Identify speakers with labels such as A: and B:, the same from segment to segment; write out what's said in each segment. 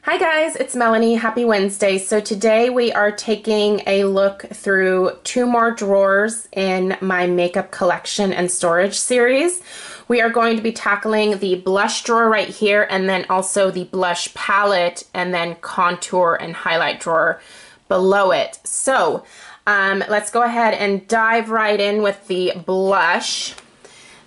A: Hi guys, it's Melanie. Happy Wednesday. So today we are taking a look through two more drawers in my makeup collection and storage series. We are going to be tackling the blush drawer right here and then also the blush palette and then contour and highlight drawer below it. So let's go ahead and dive right in with the blush.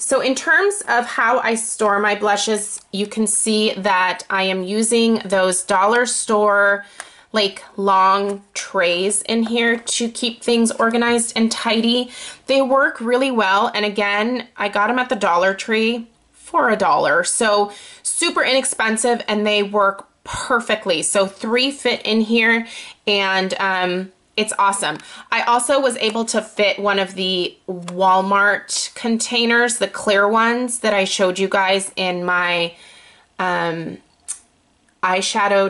A: So in terms of how I store my blushes, you can see that I am using those dollar store like long trays in here to keep things organized and tidy. They work really well, and again, I got them at the Dollar Tree for $1. So super inexpensive and they work perfectly. So 3 fit in here and it's awesome. I also was able to fit one of the Walmart containers, the clear ones that I showed you guys in my eyeshadow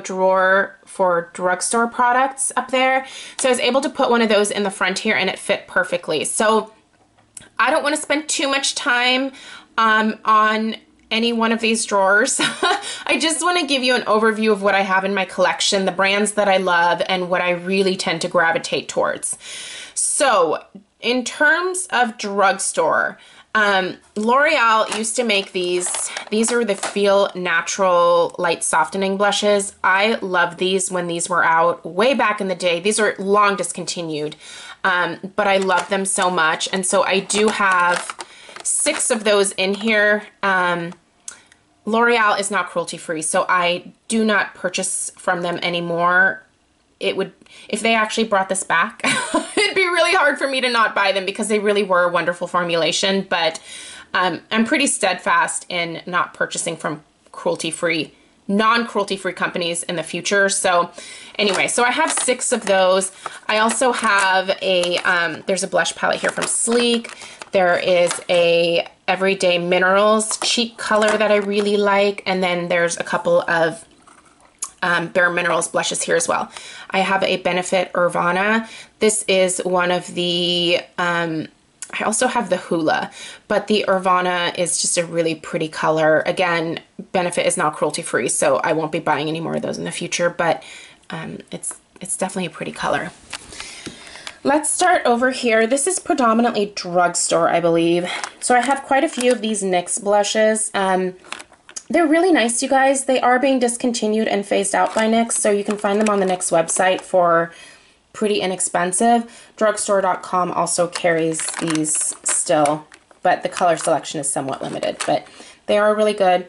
A: drawer for drugstore products up there. So I was able to put one of those in the front here and it fit perfectly. So I don't want to spend too much time on any one of these drawers. I just want to give you an overview of what I have in my collection, the brands that I love, and what I really tend to gravitate towards. So in terms of drugstore, L'Oreal used to make these. These are the Feel Natural Light Softening Blushes. I love these when these were out way back in the day. These are long discontinued, but I love them so much. And so I do have 6 of those in here. L'Oreal is not cruelty free, so I do not purchase from them anymore. It would, if they actually brought this back, it'd be really hard for me to not buy them because they really were a wonderful formulation, but I'm pretty steadfast in not purchasing from cruelty-free, non-cruelty-free companies in the future. So anyway, so I have 6 of those. I also have a, there's a blush palette here from Sleek. There is a Everyday Minerals cheek color that I really like, and then there's a couple of Bare Minerals blushes here as well. I have a Benefit Urbana. This is one of the, I also have the Hoola, but the Urbana is just a really pretty color. Again, Benefit is not cruelty free, so I won't be buying any more of those in the future, but it's definitely a pretty color. Let's start over here. This is predominantly drugstore, I believe. So I have quite a few of these NYX blushes. They're really nice, you guys. They are being discontinued and phased out by NYX, so you can find them on the NYX website for pretty inexpensive. Drugstore.com also carries these still, but the color selection is somewhat limited, but they are really good.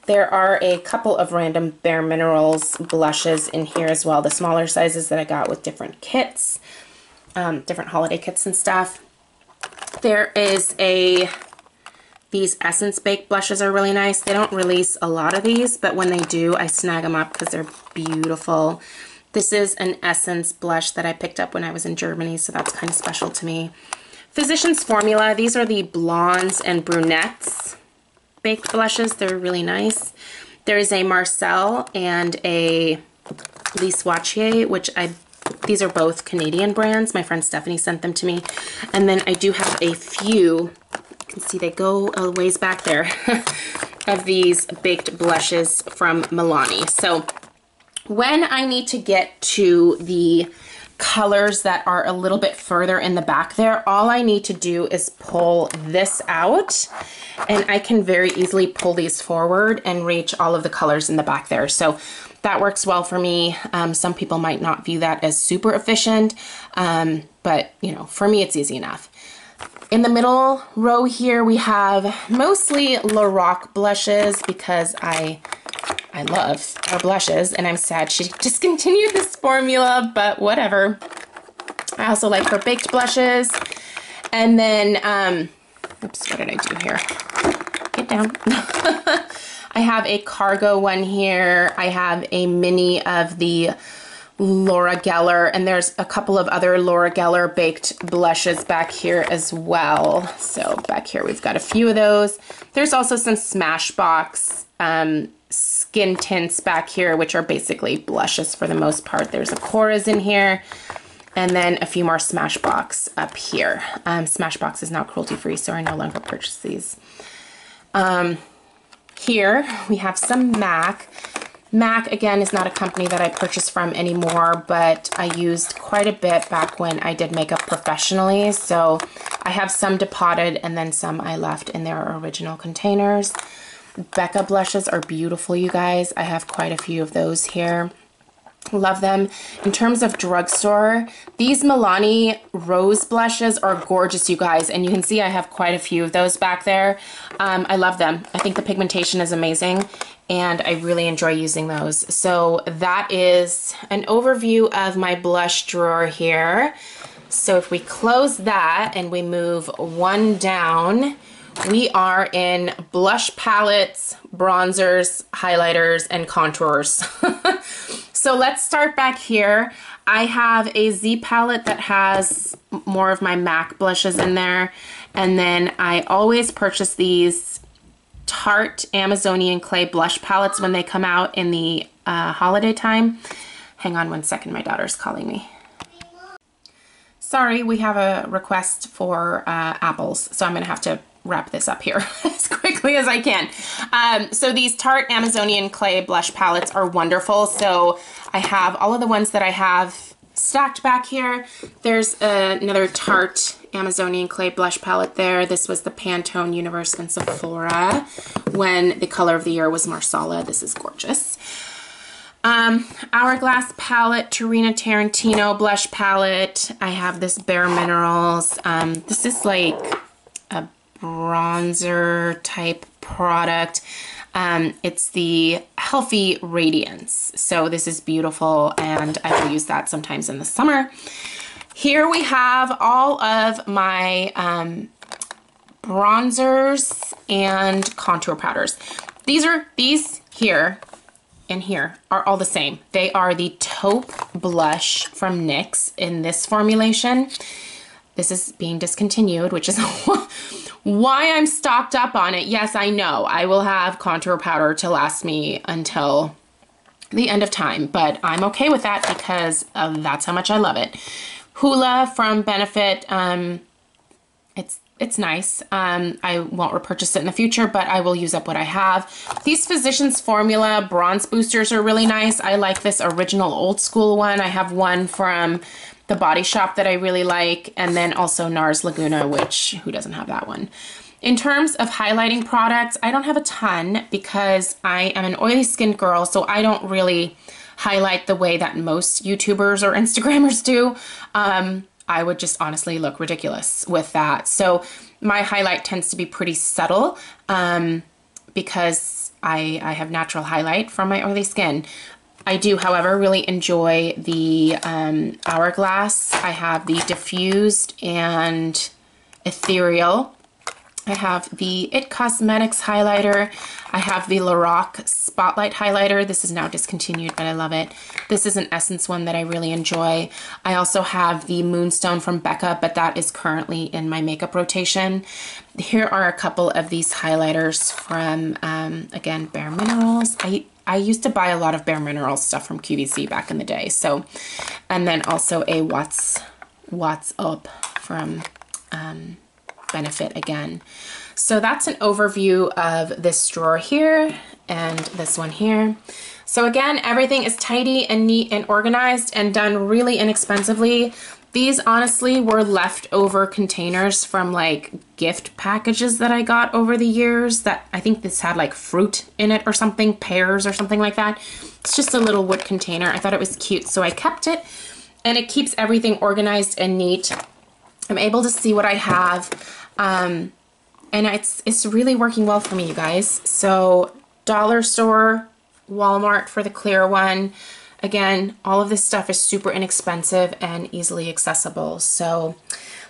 A: There are a couple of random Bare Minerals blushes in here as well, the smaller sizes that I got with different kits. Different holiday kits and stuff. There is these Essence Baked blushes are really nice. They don't release a lot of these, but when they do, I snag them up because they're beautiful. This is an Essence blush that I picked up when I was in Germany, so that's kind of special to me. Physicians Formula, these are the blondes and brunettes baked blushes. They're really nice. There is a Marcel and a Lise Watier, which these are both Canadian brands. My friend Stephanie sent them to me. And then I do have a few, you can see they go a ways back there, of these baked blushes from Milani. So when I need to get to the colors that are a little bit further in the back there, all I need to do is pull this out and I can very easily pull these forward and reach all of the colors in the back there. So that works well for me. Some people might not view that as super efficient, but you know, for me it's easy enough. In the middle row here we have mostly Lorac blushes because I love our blushes and I'm sad she discontinued this formula, but whatever. I also like her baked blushes. And then, oops, what did I do here? Get down. I have a cargo one here. I have a mini of the Laura Geller, and there's a couple of other Laura Geller baked blushes back here as well. So back here we've got a few of those. There's also some Smashbox skin tints back here, which are basically blushes for the most part. There's a Cora's in here, and then a few more Smashbox up here. Smashbox is now cruelty free, so I no longer purchase these. Here we have some MAC. MAC, again, is not a company that I purchase from anymore, but I used quite a bit back when I did makeup professionally. So I have some depotted and then some I left in their original containers. Becca blushes are beautiful, you guys. I have quite a few of those here. Love them. In terms of drugstore, these Milani rose blushes are gorgeous, you guys, and you can see I have quite a few of those back there. I love them. I think the pigmentation is amazing and I really enjoy using those. So that is an overview of my blush drawer here. So if we close that and we move one down, we are in blush palettes, bronzers, highlighters, and contours. So let's start back here. I have a Z palette that has more of my MAC blushes in there. And then I always purchase these Tarte Amazonian Clay blush palettes when they come out in the holiday time. Hang on one second, my daughter's calling me. Sorry, we have a request for apples, so I'm gonna have to wrap this up here as quickly as I can. So these Tarte Amazonian Clay blush palettes are wonderful. So I have all of the ones that I have stacked back here. There's another Tarte Amazonian Clay blush palette there. This was the Pantone Universe in Sephora when the color of the year was Marsala. This is gorgeous. Hourglass palette, Tarina Tarantino blush palette. I have this Bare Minerals. This is like a bronzer type product. It's the Healthy Radiance. So this is beautiful and I will use that sometimes in the summer. Here we have all of my bronzers and contour powders. These here and here are all the same. They are the Taupe blush from NYX in this formulation. This is being discontinued, which is why I'm stocked up on it. Yes, I know I will have contour powder to last me until the end of time, but I'm okay with that because that's how much I love it. Hoola from Benefit, it's nice. I won't repurchase it in the future, but I will use up what I have. These Physicians Formula bronze boosters are really nice. I like this original old school one. I have one from the Body Shop that I really like, and then also NARS Laguna, which who doesn't have that one? In terms of highlighting products, I don't have a ton because I am an oily skinned girl, so I don't really highlight the way that most YouTubers or Instagrammers do. I would just honestly look ridiculous with that. So my highlight tends to be pretty subtle because I have natural highlight from my oily skin. I do, however, really enjoy the Hourglass. I have the Diffused and Ethereal. I have the IT Cosmetics highlighter. I have the Lorac Spotlight highlighter. This is now discontinued, but I love it. This is an Essence one that I really enjoy. I also have the Moonstone from Becca, but that is currently in my makeup rotation. Here are a couple of these highlighters from, again, Bare Minerals. I used to buy a lot of Bare Minerals stuff from QVC back in the day. So, and then also a What's Up from Benefit again. So that's an overview of this drawer here and this one here. So again, everything is tidy and neat and organized and done really inexpensively. These honestly were leftover containers from like gift packages that I got over the years that I think this had like fruit in it or something, pears or something like that. It's just a little wood container. I thought it was cute, so I kept it, and it keeps everything organized and neat. I'm able to see what I have. And it's really working well for me, you guys. So dollar store, Walmart for the clear one. Again, all of this stuff is super inexpensive and easily accessible. So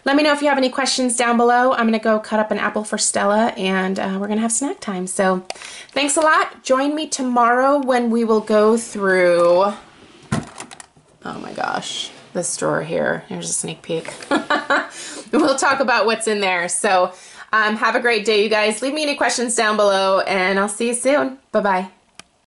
A: let me know if you have any questions down below. I'm gonna go cut up an apple for Stella and we're gonna have snack time. So thanks a lot. Join me tomorrow when we will go through, oh my gosh, this drawer here. Here's a sneak peek. We'll talk about what's in there. So have a great day, you guys. Leave me any questions down below and I'll see you soon. Bye-bye.